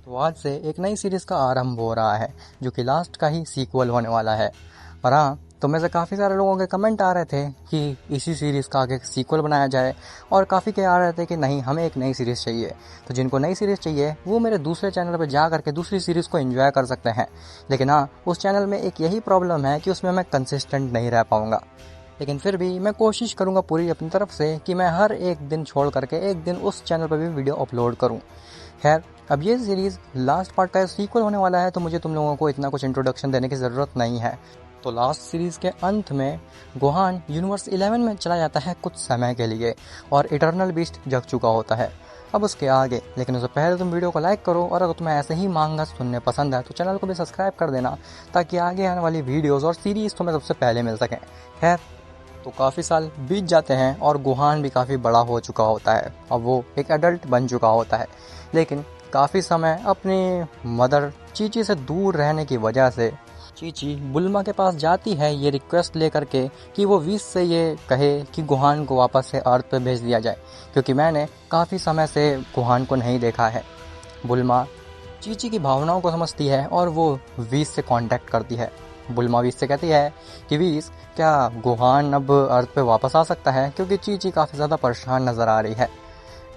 तो आज से एक नई सीरीज़ का आरंभ हो रहा है जो कि लास्ट का ही सीक्वल होने वाला है। और हाँ, तो में से काफ़ी सारे लोगों के कमेंट आ रहे थे कि इसी सीरीज़ का आगे सीक्वल बनाया जाए, और काफ़ी के आ रहे थे कि नहीं, हमें एक नई सीरीज़ चाहिए। तो जिनको नई सीरीज़ चाहिए वो मेरे दूसरे चैनल पर जा करके दूसरी सीरीज़ को एंजॉय कर सकते हैं। लेकिन हाँ, उस चैनल में एक यही प्रॉब्लम है कि उसमें मैं कंसिस्टेंट नहीं रह पाऊँगा। लेकिन फिर भी मैं कोशिश करूँगा पूरी अपनी तरफ से कि मैं हर एक दिन छोड़ करके एक दिन उस चैनल पर भी वीडियो अपलोड करूँ। खैर, अब ये सीरीज़ लास्ट पार्ट का सीक्वल होने वाला है, तो मुझे तुम लोगों को इतना कुछ इंट्रोडक्शन देने की ज़रूरत नहीं है। तो लास्ट सीरीज़ के अंत में गोहान यूनिवर्स 11 में चला जाता है कुछ समय के लिए, और इटर्नल बीस्ट जग चुका होता है। अब उसके आगे, लेकिन उससे पहले तुम वीडियो को लाइक करो, और अगर तुम्हें ऐसे ही मांगा सुनने पसंद है तो चैनल को भी सब्सक्राइब कर देना, ताकि आगे आने वाली वीडियोज़ और सीरीज़ तुम्हें सबसे पहले मिल सकें। खैर, तो काफ़ी साल बीत जाते हैं और गोहान भी काफ़ी बड़ा हो चुका होता है। अब वो एक एडल्ट बन चुका होता है, लेकिन काफ़ी समय अपनी मदर चीची से दूर रहने की वजह से चीची बुल्मा के पास जाती है ये रिक्वेस्ट लेकर के कि वो वीस से ये कहे कि गोहान को वापस से अर्थ पे भेज दिया जाए, क्योंकि मैंने काफ़ी समय से गोहान को नहीं देखा है। बुल्मा चीची की भावनाओं को समझती है और वो वीस से कांटेक्ट करती है। बुल्मा वीस से कहती है कि वीस, क्या गोहान अब अर्थ पे वापस आ सकता है, क्योंकि चीची काफ़ी ज़्यादा परेशान नज़र आ रही है।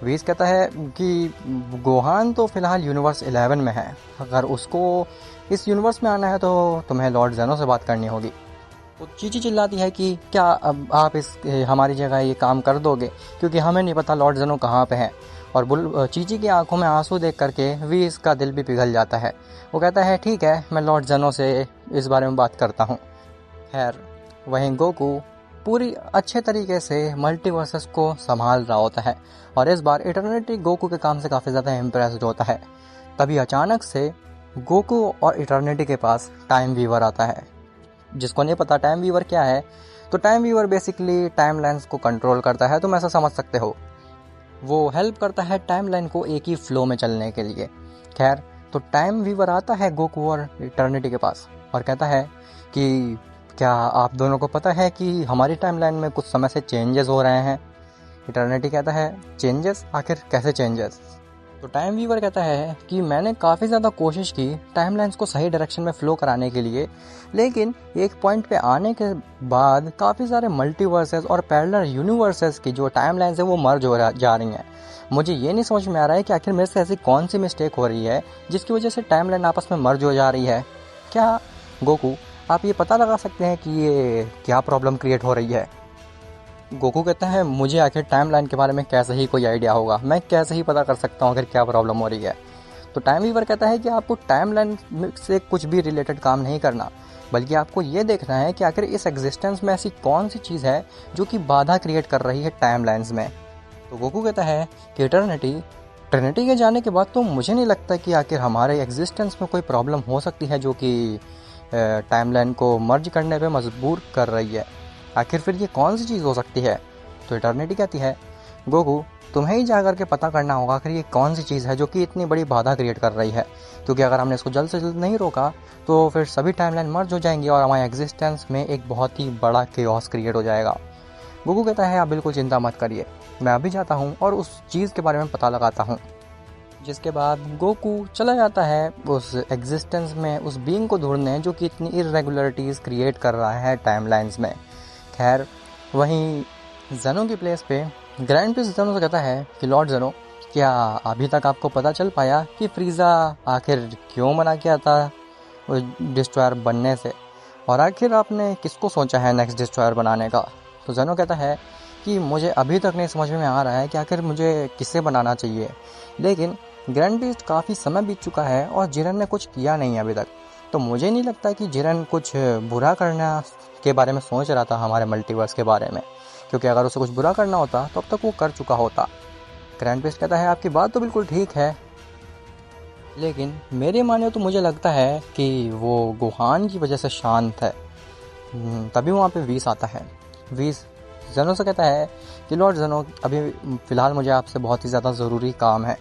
वीस कहता है कि गोहान तो फ़िलहाल यूनिवर्स 11 में है, अगर उसको इस यूनिवर्स में आना है तो तुम्हें लॉर्ड जेनो से बात करनी होगी। तो चीची चिल्लाती है कि क्या अब आप इस हमारी जगह ये काम कर दोगे, क्योंकि हमें नहीं पता लॉर्ड जेनो कहाँ पे हैं। और चीची की आंखों में आंसू देख करके वीस का दिल भी पिघल जाता है। वो कहता है ठीक है, मैं लॉर्ड जेनो से इस बारे में बात करता हूँ। खैर, वहीं गोकू पूरी अच्छे तरीके से मल्टीवर्सेस को संभाल रहा होता है, और इस बार इटर्निटी गोकू के काम से काफ़ी ज़्यादा इम्प्रेस्ड होता है। तभी अचानक से गोकू और इटर्निटी के पास टाइम वीवर आता है। जिसको नहीं पता टाइम वीवर क्या है, तो time weaver basically time lines को कंट्रोल करता है, तुम ऐसा समझ सकते हो। वो हेल्प करता है टाइम लाइन को एक ही फ्लो में चलने के लिए। खैर, तो टाइम वीवर आता है गोकू और इटर्निटी के पास और कहता है कि क्या आप दोनों को पता है कि हमारी टाइमलाइन में कुछ समय से चेंजेस हो रहे हैं। इटर्निटी कहता है चेंजेस, आखिर कैसे चेंजेस। तो टाइम वीवर कहता है कि मैंने काफ़ी ज़्यादा कोशिश की टाइमलाइंस को सही डायरेक्शन में फ़्लो कराने के लिए, लेकिन एक पॉइंट पे आने के बाद काफ़ी सारे मल्टीवर्सेस और पैरेलल यूनिवर्सेस की जो टाइमलाइंस है वो मर्ज हो जा रही हैं। मुझे ये नहीं समझ में आ रहा है कि आखिर मेरे से ऐसी कौन सी मिस्टेक हो रही है जिसकी वजह से टाइमलाइन आपस में मर्ज हो जा रही है। क्या गोकू, आप ये पता लगा सकते हैं कि ये क्या प्रॉब्लम क्रिएट हो रही है। गोकू कहता है मुझे आखिर टाइमलाइन के बारे में कैसे ही कोई आइडिया होगा, मैं कैसे ही पता कर सकता हूँ आखिर क्या प्रॉब्लम हो रही है। तो टाइम वीवर कहता है कि आपको टाइमलाइन से कुछ भी रिलेटेड काम नहीं करना, बल्कि आपको ये देखना है कि आखिर इस एग्जिस्टेंस में ऐसी कौन सी चीज़ है जो कि बाधा क्रिएट कर रही है टाइमलाइंस में। तो गोकू कहता है कि ट्रिनिटी के जाने के बाद तो मुझे नहीं लगता कि आखिर हमारे एग्जिस्टेंस में कोई प्रॉब्लम हो सकती है जो कि टाइमलाइन को मर्ज करने पे मजबूर कर रही है। आखिर फिर ये कौन सी चीज़ हो सकती है। तो इटर्निटी कहती है गोकू, तुम्हें ही जा करके पता करना होगा आखिर ये कौन सी चीज़ है जो कि इतनी बड़ी बाधा क्रिएट कर रही है, क्योंकि अगर हमने इसको जल्द से जल्द नहीं रोका तो फिर सभी टाइमलाइन मर्ज हो जाएंगी और हमारे एग्जिस्टेंस में एक बहुत ही बड़ा केओस क्रिएट हो जाएगा। गोकू कहता है आप बिल्कुल चिंता मत करिए, मैं अभी जाता हूँ और उस चीज़ के बारे में पता लगाता हूँ। जिसके बाद गोकू चला जाता है उस एग्जिस्टेंस में उस बीइंग को ढूंढने जो कि इतनी इरेगुलरिटीज़ क्रिएट कर रहा है टाइमलाइंस में। खैर, वहीं जेनो की प्लेस पे ग्रैंड प्रिंस जेनो से कहता है कि लॉर्ड जेनो, क्या अभी तक आपको पता चल पाया कि फ्रीज़ा आखिर क्यों मना किया था डिस्ट्रॉयर बनने से, और आखिर आपने किसको सोचा है नेक्स्ट डिस्ट्रॉयर बनाने का। तो जेनो कहता है कि मुझे अभी तक नहीं समझ में आ रहा है कि आखिर मुझे किसे बनाना चाहिए, लेकिन ग्रैंड बीस्ट काफ़ी समय बीत चुका है और जिरन ने कुछ किया नहीं अभी तक, तो मुझे नहीं लगता कि जिरन कुछ बुरा करना के बारे में सोच रहा था हमारे मल्टीवर्स के बारे में, क्योंकि अगर उसे कुछ बुरा करना होता तो अब तक वो कर चुका होता। ग्रैंड बीस्ट कहता है आपकी बात तो बिल्कुल ठीक है, लेकिन मेरे माने तो मुझे लगता है कि वो गोहान की वजह से शांत है। तभी वहाँ पे वीस आता है। वीस जेनो से कहता है कि लॉर्ड जेनो, अभी फ़िलहाल मुझे आपसे बहुत ही ज़्यादा ज़रूरी काम है।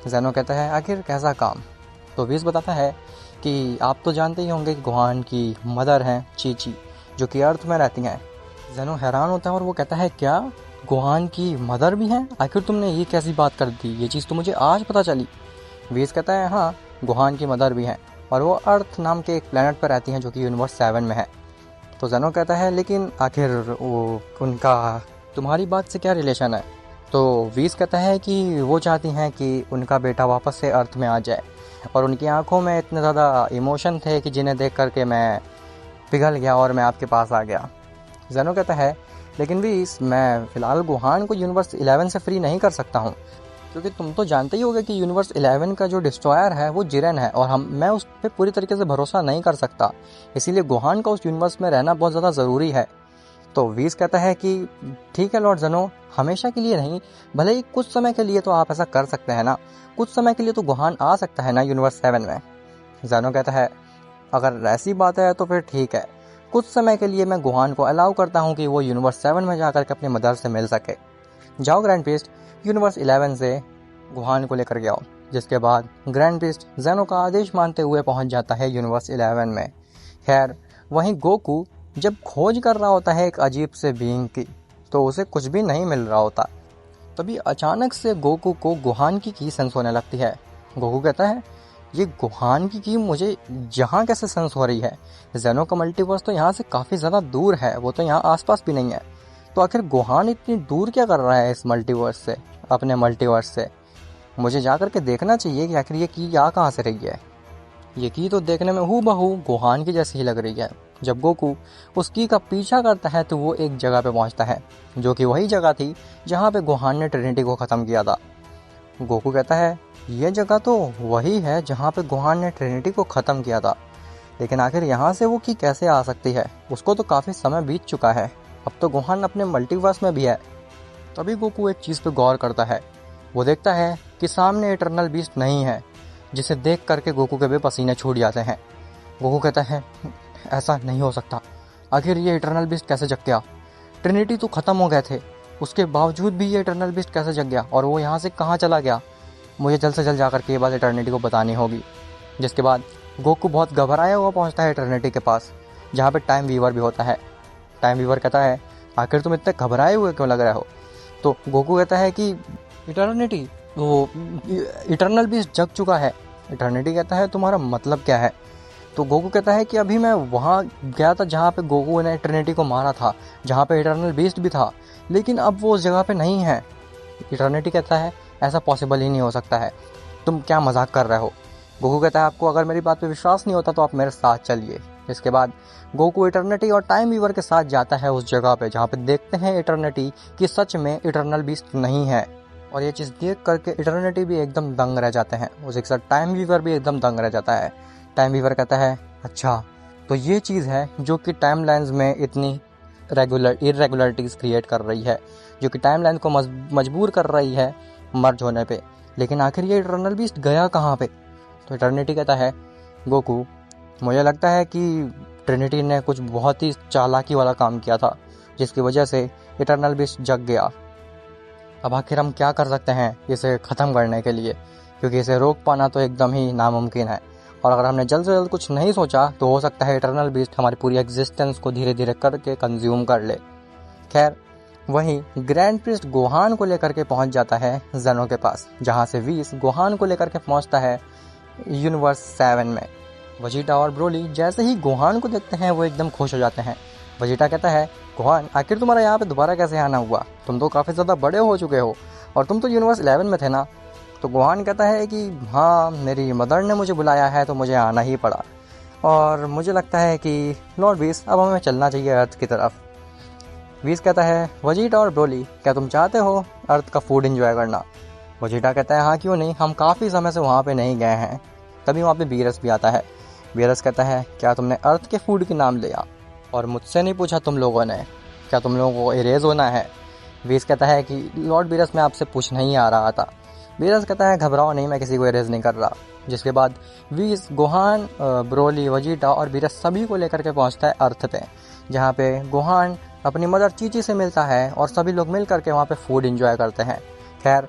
जेनो कहता है आखिर कैसा काम। तो वीस बताता है कि आप तो जानते ही होंगे कि गोहान की मदर हैं चीची, जो कि अर्थ में रहती हैं। जेनो हैरान होता है और वो कहता है क्या गोहान की मदर भी हैं, आखिर तुमने ये कैसी बात कर दी, ये चीज़ तो मुझे आज पता चली। वीस कहता है हाँ, गोहान की मदर भी हैं और वो अर्थ नाम के एक प्लेनेट पर रहती हैं जो कि यूनिवर्स 7 में है। तो जेनो कहता है लेकिन आखिर वो उनका तुम्हारी बात से क्या रिलेशन है? तो वीस कहता है कि वो चाहती हैं कि उनका बेटा वापस से अर्थ में आ जाए और उनकी आंखों में इतने ज़्यादा इमोशन थे कि जिन्हें देख करके मैं पिघल गया और मैं आपके पास आ गया। जेनो कहता है लेकिन वीस, मैं फ़िलहाल गोहान को यूनिवर्स 11 से फ्री नहीं कर सकता हूँ, क्योंकि तुम तो जानते ही होगे कि यूनिवर्स 11 का जो डिस्ट्रॉयर है वो जिरेन है और मैं उस पर पूरी तरीके से भरोसा नहीं कर सकता, इसीलिए गोहान का उस यूनिवर्स में रहना बहुत ज़्यादा ज़रूरी है। तो वीस कहता है कि ठीक है लॉर्ड जेनो, हमेशा के लिए नहीं, भले ही कुछ समय के लिए तो आप ऐसा कर सकते हैं ना, कुछ समय के लिए तो गोहान आ सकता है ना यूनिवर्स 7 में। जेनो कहता है अगर ऐसी बात है तो फिर ठीक है, कुछ समय के लिए मैं गोहान को अलाउ करता हूँ कि वो यूनिवर्स 7 में जाकर के अपनी मदर से मिल सके। जाओ ग्रैंड प्रीस्ट, यूनिवर्स 11 से गोहान को लेकर के आओ। जिसके बाद ग्रैंड प्रीस्ट जेनो का आदेश मानते हुए पहुंच जाता है यूनिवर्स 11 में। खैर, वहीं गोकू जब खोज कर रहा होता है एक अजीब से बीइंग की, तो उसे कुछ भी नहीं मिल रहा होता। तभी अचानक से गोकू को गोहान की सेंस होने लगती है। गोकू कहता है ये गोहान की मुझे यहाँ कैसे सेंस हो रही है? जेनो का मल्टीवर्स तो यहाँ से काफ़ी ज़्यादा दूर है, वो तो यहाँ आसपास भी नहीं है। तो आखिर गोहान इतनी दूर क्या कर रहा है इस मल्टीवर्स से, अपने मल्टीवर्स से? मुझे जा कर के देखना चाहिए कि आखिर ये की आ कहाँ से रही है। ये की तो देखने में हूबहू गोहान की जैसी ही लग रही है। जब गोकू उस की का पीछा करता है तो वो एक जगह पे पहुंचता है, जो कि वही जगह थी जहाँ पे गोहान ने ट्रिनिटी को ख़त्म किया था। गोकू कहता है ये जगह तो वही है जहाँ पे गोहान ने ट्रिनिटी को ख़त्म किया था, लेकिन आखिर यहाँ से वो की कैसे आ सकती है? उसको तो काफ़ी समय बीत चुका है, अब तो गोहान अपने मल्टीवर्स में भी है। तभी गोकू एक चीज़ पे गौर करता है। वो देखता है कि सामने इटर्नल बीस्ट नहीं है, जिसे देख करके गोकू के भी पसीने छूट जाते हैं। गोकू कहता है ऐसा नहीं हो सकता, आखिर ये इटर्नल बीस्ट कैसे जग गया? ट्रिनिटी तो ख़त्म हो गए थे, उसके बावजूद भी ये इटर्नल बीस्ट कैसे जग गया और वो यहाँ से कहाँ चला गया? मुझे जल्द से जल्द जा करके ये बात इटर्निटी को बतानी होगी। जिसके बाद गोकू बहुत घबराया हुआ पहुँचता है इटर्निटी के पास, जहाँ पे टाइम वीवर भी होता है। टाइम वीवर कहता है आखिर तुम इतने घबराए हुए क्यों लग रहे हो? तो गोकू कहता है कि इटर्निटी, वो इटर्नल बीस्ट जग चुका है। इटर्निटी कहता है तुम्हारा मतलब क्या है? तो गोकू कहता है कि अभी मैं वहाँ गया था जहाँ पे गोकू ने इटर्निटी को मारा था, जहाँ पे इटर्नल बीस्ट भी था, लेकिन अब वो उस जगह पे नहीं है। इटर्निटी कहता है ऐसा पॉसिबल ही नहीं हो सकता है, तुम क्या मजाक कर रहे हो? गोकू कहता है आपको अगर मेरी बात पे विश्वास नहीं होता तो आप मेरे साथ चलिए। इसके बाद गोकू इटर्निटी और टाइम वीवर के साथ जाता है उस जगह पे जहाँ पे देखते हैं इटर्निटी कि सच में इटर्नल बीस्ट नहीं है। और ये चीज़ देख करके इटर्निटी भी एकदम दंग रह जाते हैं, उसी के साथ टाइम वीवर भी एकदम दंग रह जाता है। टाइम वीवर कहता है अच्छा, तो ये चीज़ है जो कि टाइम लाइन्स में इतनी इरेगुलरिटीज़ क्रिएट कर रही है, जो कि टाइम लाइन को मजबूर कर रही है मर्ज होने पे। लेकिन आखिर ये इटर्नल बीस्ट गया कहाँ पे? तो इटर्निटी कहता है गोकू, मुझे लगता है कि ट्रिनिटी ने कुछ बहुत ही चालाकी वाला काम किया था, जिसकी वजह से इटर्नल बीस्ट जग गया। अब आखिर हम क्या कर सकते हैं इसे ख़त्म करने के लिए, क्योंकि इसे रोक पाना तो एकदम ही नामुमकिन है। और अगर हमने जल्द से जल्द कुछ नहीं सोचा तो हो सकता है इटर्नल बीस्ट हमारी पूरी एग्जिस्टेंस को धीरे धीरे करके कंज्यूम कर ले। खैर, वहीं ग्रैंड प्रीस्ट गोहान को लेकर के पहुंच जाता है जेनो के पास, जहां से वीस गोहान को लेकर के पहुंचता है यूनिवर्स 7 में। वजीटा और ब्रोली जैसे ही गोहान को देखते हैं वो एकदम खुश हो जाते हैं। वजीटा कहता है गोहान, आखिर तुम्हारा यहाँ पे दोबारा कैसे आना हुआ? तुम तो काफ़ी ज़्यादा बड़े हो चुके हो और तुम तो यूनिवर्स 11 में थे ना। तो गोहान कहता है कि हाँ, मेरी मदर ने मुझे बुलाया है तो मुझे आना ही पड़ा, और मुझे लगता है कि लॉर्ड वीस अब हमें चलना चाहिए अर्थ की तरफ। वीस कहता है वजीटा और ब्रोली, क्या तुम चाहते हो अर्थ का फूड एंजॉय करना? वजीटा कहता है हाँ क्यों नहीं, हम काफ़ी समय से वहाँ पे नहीं गए हैं। तभी वहाँ पे बीरस भी आता है। बीरस कहता है क्या तुमने अर्थ के फूड के नाम लिया और मुझसे नहीं पूछा तुम लोगों ने? क्या तुम लोगों को इरेज होना है? वीस कहता है कि लॉर्ड बीरस मैं आपसे पूछना ही आ रहा था। बीरस कहता है घबराओ नहीं, मैं किसी को इरेज नहीं कर रहा। जिसके बाद वीस गोहान, ब्रोली, वजीटा और बीरस सभी को लेकर के पहुँचता है अर्थ पे, जहाँ पे गोहान अपनी मदर चीची से मिलता है और सभी लोग मिल करके वहाँ पे फूड एंजॉय करते हैं। खैर,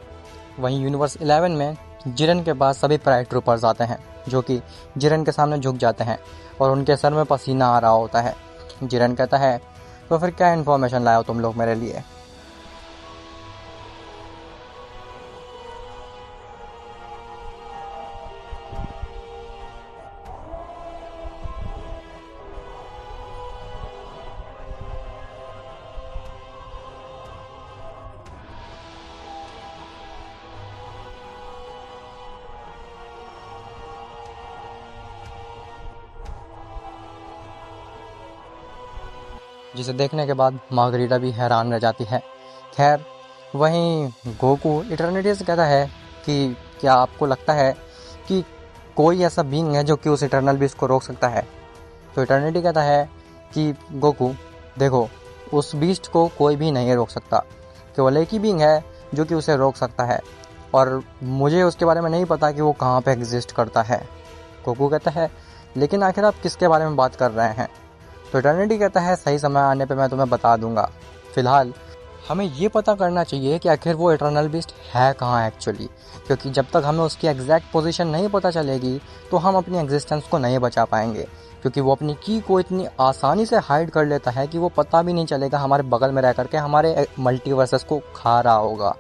वहीं यूनिवर्स 11 में जिरन के पास सभी प्राइड ट्रूपर्स आते हैं, जो कि जिरन के सामने झुक जाते हैं और उनके सर में पसीना आ रहा होता है। जिरन कहता है तो फिर क्या इन्फॉर्मेशन लाए हो तुम लोग मेरे लिए? जिसे देखने के बाद मार्गरीटा भी हैरान रह जाती है। खैर, वहीं गोकू इटर्निटी से कहता है कि क्या आपको लगता है कि कोई ऐसा बीइंग है जो कि उस इटर्नल बीस्ट को रोक सकता है? तो इटर्निटी कहता है कि गोकू देखो, उस बीस्ट को कोई भी नहीं रोक सकता, केवल एक ही बीइंग है जो कि उसे रोक सकता है, और मुझे उसके बारे में नहीं पता कि वो कहाँ पे एग्जिस्ट करता है। गोकू कहता है लेकिन आखिर आप किसके बारे में बात कर रहे हैं? तो इटर्निटी कहता है सही समय आने पे मैं तुम्हें बता दूंगा, फिलहाल हमें ये पता करना चाहिए कि आखिर वो इटर्नल बीस्ट है कहाँ एक्चुअली, क्योंकि जब तक हमें उसकी एग्जैक्ट पोजीशन नहीं पता चलेगी तो हम अपनी एग्जिस्टेंस को नहीं बचा पाएंगे, क्योंकि वो अपनी की को इतनी आसानी से हाइड कर लेता है कि वो पता भी नहीं चलेगा हमारे बगल में रह करके हमारे मल्टीवर्सेस को खा रहा होगा।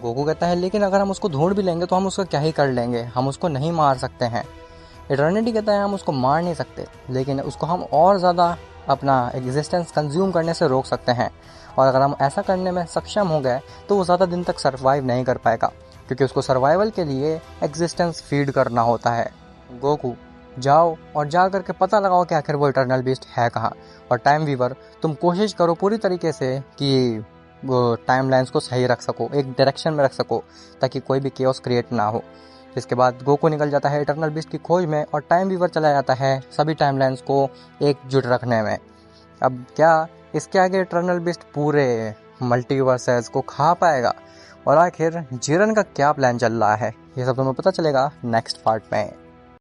गोकू कहता है लेकिन अगर हम उसको ढूंढ भी लेंगे तो हम उसका क्या ही कर लेंगे, हम उसको नहीं मार सकते हैं। इटर्निटी कहता है हम उसको मार नहीं सकते, लेकिन उसको हम और ज़्यादा अपना एग्जिस्टेंस कंज्यूम करने से रोक सकते हैं, और अगर हम ऐसा करने में सक्षम हो गए तो वो ज़्यादा दिन तक सर्वाइव नहीं कर पाएगा, क्योंकि उसको सर्वाइवल के लिए एग्जिस्टेंस फीड करना होता है। गोकू जाओ और जा करके पता लगाओ कि आखिर वो इटर्नल बीस्ट है कहाँ, और टाइम वीवर तुम कोशिश करो पूरी तरीके से कि वो टाइम लाइन्स को सही रख सको, एक डायरेक्शन में रख सको, ताकि कोई भी केओस क्रिएट ना हो। इसके बाद गोकू निकल जाता है इटर्नल बीस्ट की खोज में, और टाइम वीवर चला जाता है सभी टाइमलाइंस को एकजुट रखने में। अब क्या इसके आगे इटर्नल बीस्ट पूरे मल्टीवर्सेस को खा पाएगा, और आखिर जिरन का क्या प्लान चल रहा है, ये सब तुम्हें पता चलेगा नेक्स्ट पार्ट में।